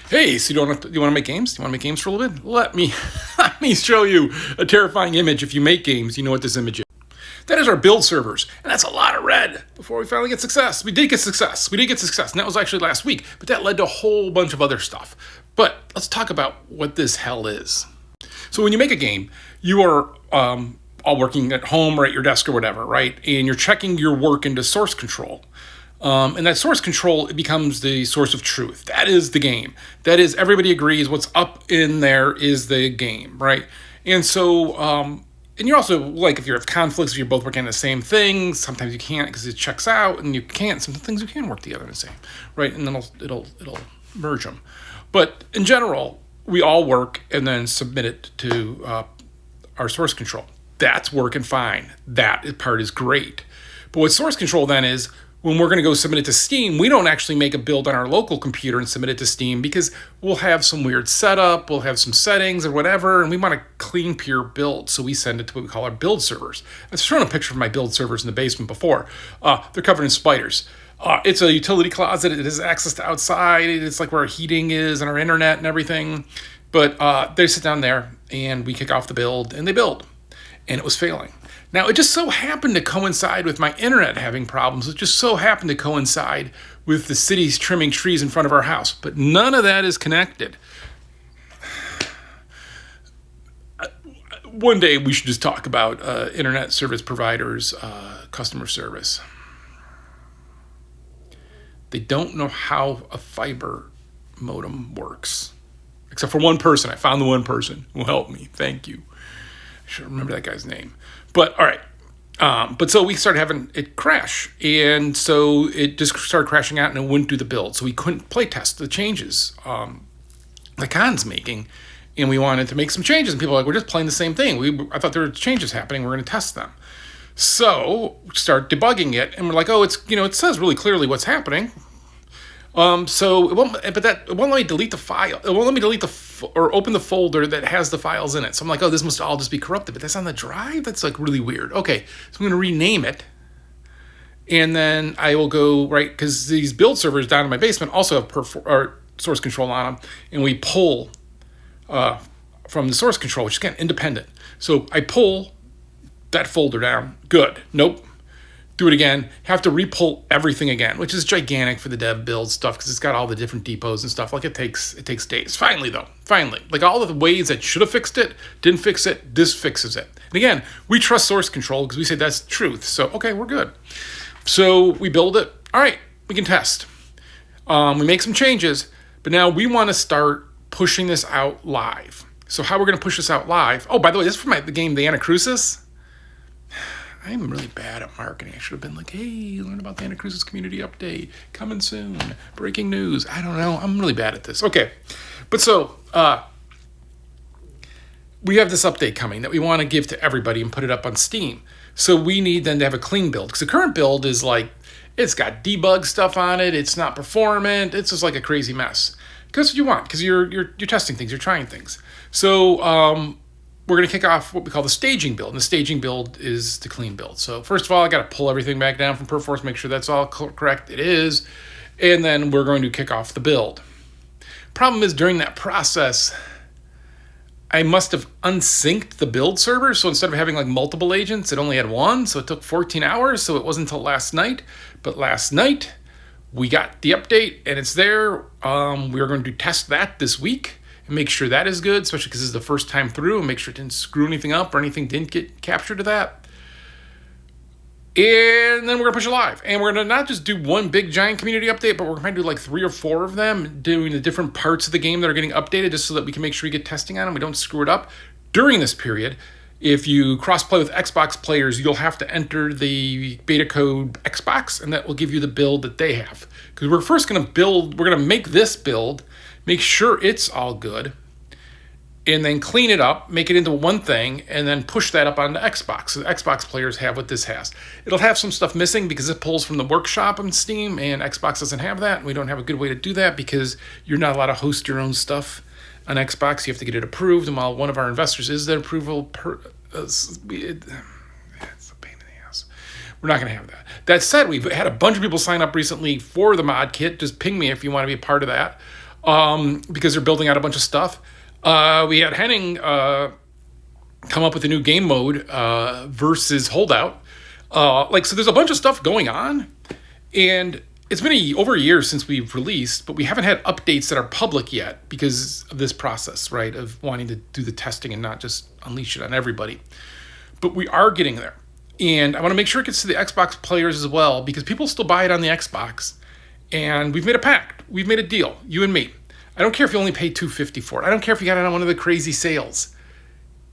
Hey, so you want to make games? Do you want to make games for a little bit? Let me show you a terrifying image. If you make games, you know what this image is. That is our build servers, and that's a lot of red before we finally get success. We did get success, and that was actually last week, but that led to a whole bunch of other stuff. But let's talk about what this hell is. So when you make a game, you are all working at home or at your desk or whatever, right? And you're checking your work into source control. And that source control, it becomes the source of truth. That is the game. That is, everybody agrees what's up in there is the game, right? And so, and you're also, like, if you have conflicts, if you're both working on the same thing, sometimes you can't because it checks out, and you can't. Some things you can work together in the same, right? And then it'll merge them. But in general, we all work and then submit it to our source control. That's working fine. That part is great. But what source control then is, when we're going to go submit it to Steam, we don't actually make a build on our local computer and submit it to Steam because we'll have some weird setup, we'll have some settings or whatever, and we want a clean, pure build. So we send it to what we call our build servers. I've shown a picture of my build servers in the basement before. They're covered in spiders. It's a utility closet. It has access to outside. It's like where our heating is and our internet and everything. But they sit down there and we kick off the build and they build. And it was failing. Now, it just so happened to coincide with my internet having problems. It just so happened to coincide with the city's trimming trees in front of our house. But none of that is connected. One day we should just talk about internet service providers, customer service. They don't know how a fiber modem works. Except for one person. I found the one person who helped me. Thank you. I should remember that guy's name. But all right. But so we started having it crash. And so it just started crashing out and it wouldn't do the build. So we couldn't play test the changes that Khan's making. And we wanted to make some changes. And people were like, we're just playing the same thing. I thought there were changes happening. We're going to test them. So we start debugging it. And we're like, oh, it says really clearly what's happening. So it won't let me delete the file. It won't let me delete or open the folder that has the files in it. So I'm like, oh, this must all just be corrupted, but that's on the drive? That's like really weird. Okay, so I'm going to rename it. And then I will go, right, because these build servers down in my basement also have source control on them. And we pull from the source control, which is, again, independent. So I pull that folder down. Good. Nope. Do it again, have to re-pull everything again, which is gigantic for the dev build stuff because it's got all the different depots and stuff. Like it takes days. Finally, like all of the ways that should have fixed it, didn't fix it, this fixes it. And again, we trust source control because we say that's truth. So, okay, we're good. So we build it. All right, we can test. We make some changes, but now we want to start pushing this out live. So how we're going to push this out live? Oh, by the way, this is for the game, The Anacrusis. I'm really bad at marketing. I should have been like, hey, learn about the Anacrusis community update. Coming soon. Breaking news. I don't know. I'm really bad at this. Okay. But so, we have this update coming that we want to give to everybody and put it up on Steam. So we need then to have a clean build. Because the current build is like, it's got debug stuff on it. It's not performant. It's just like a crazy mess. Because that's what you want. Because you're testing things. You're trying things. So, we're going to kick off what we call the staging build. And the staging build is the clean build. So first of all, I got to pull everything back down from Perforce, make sure that's all correct. It is. And then we're going to kick off the build. Problem is, during that process, I must have unsynced the build server. So instead of having like multiple agents, it only had one. So it took 14 hours. So it wasn't until last night. But last night, we got the update and it's there. We're going to test that this week. And make sure that is good, especially because this is the first time through, and make sure it didn't screw anything up or anything didn't get captured to that. And then we're going to push it live. And we're going to not just do one big giant community update, but we're going to do like 3 or 4 of them, doing the different parts of the game that are getting updated just so that we can make sure we get testing on them, we don't screw it up. During this period, if you cross-play with Xbox players, you'll have to enter the beta code Xbox, and that will give you the build that they have. Because we're first going to make this build, make sure it's all good, and then clean it up, make it into one thing, and then push that up onto Xbox. So the Xbox players have what this has. It'll have some stuff missing because it pulls from the workshop on Steam, and Xbox doesn't have that, and we don't have a good way to do that because you're not allowed to host your own stuff on Xbox. You have to get it approved, and while one of our investors is the approval, it's a pain in the ass. We're not going to have that. That said, we've had a bunch of people sign up recently for the mod kit. Just ping me if you want to be a part of that. because they're building out a bunch of stuff. We had Henning come up with a new game mode versus Holdout. So there's a bunch of stuff going on, and it's been over a year since we've released, but we haven't had updates that are public yet because of this process, right, of wanting to do the testing and not just unleash it on everybody. But we are getting there, and I want to make sure it gets to the Xbox players as well, because people still buy it on the Xbox, and we've made a pact. We've made a deal, you and me. I don't care if you only pay $250 for it. I don't care if you got it on one of the crazy sales.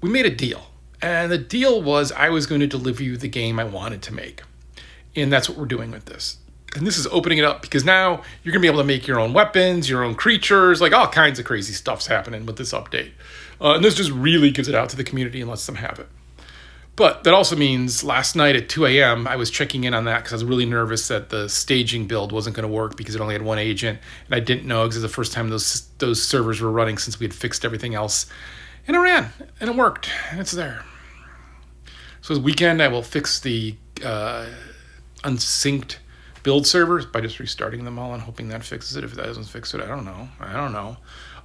We made a deal. And the deal was I was going to deliver you the game I wanted to make. And that's what we're doing with this. And this is opening it up because now you're going to be able to make your own weapons, your own creatures, like all kinds of crazy stuff's happening with this update. And this just really gives it out to the community and lets them have it. But that also means last night at 2 a.m., I was checking in on that because I was really nervous that the staging build wasn't going to work because it only had one agent. And I didn't know because it was the first time those servers were running since we had fixed everything else. And it ran, and it worked, and it's there. So this weekend, I will fix the unsynced build servers by just restarting them all and hoping that fixes it. If that doesn't fix it, I don't know.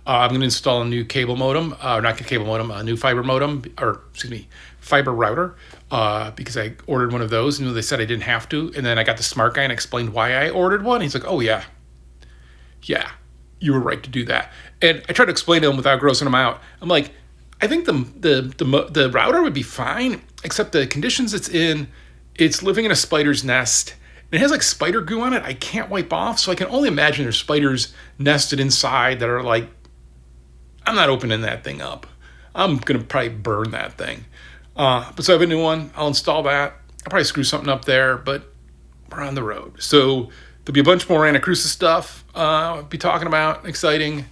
I'm going to install a new cable modem, not cable modem, a new fiber modem, fiber router, because I ordered one of those, and they said I didn't have to. And then I got the smart guy and explained why I ordered one. He's like, oh, yeah, you were right to do that. And I tried to explain to him without grossing him out. I'm like, I think the router would be fine, except the conditions it's in, it's living in a spider's nest. And it has like spider goo on it I can't wipe off, so I can only imagine there's spiders nested inside that are like, I'm not opening that thing up. I'm going to probably burn that thing. But so I have a new one. I'll install that. I'll probably screw something up there, but we're on the road. So there'll be a bunch more Anacrusis stuff I'll be talking about. Exciting.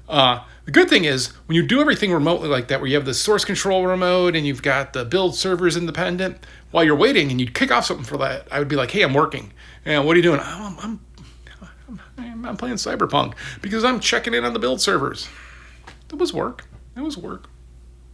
The good thing is when you do everything remotely like that, where you have the source control remote and you've got the build servers independent, while you're waiting and you'd kick off something for that, I would be like, hey, I'm working. And what are you doing? I'm playing Cyberpunk because I'm checking in on the build servers. That was work.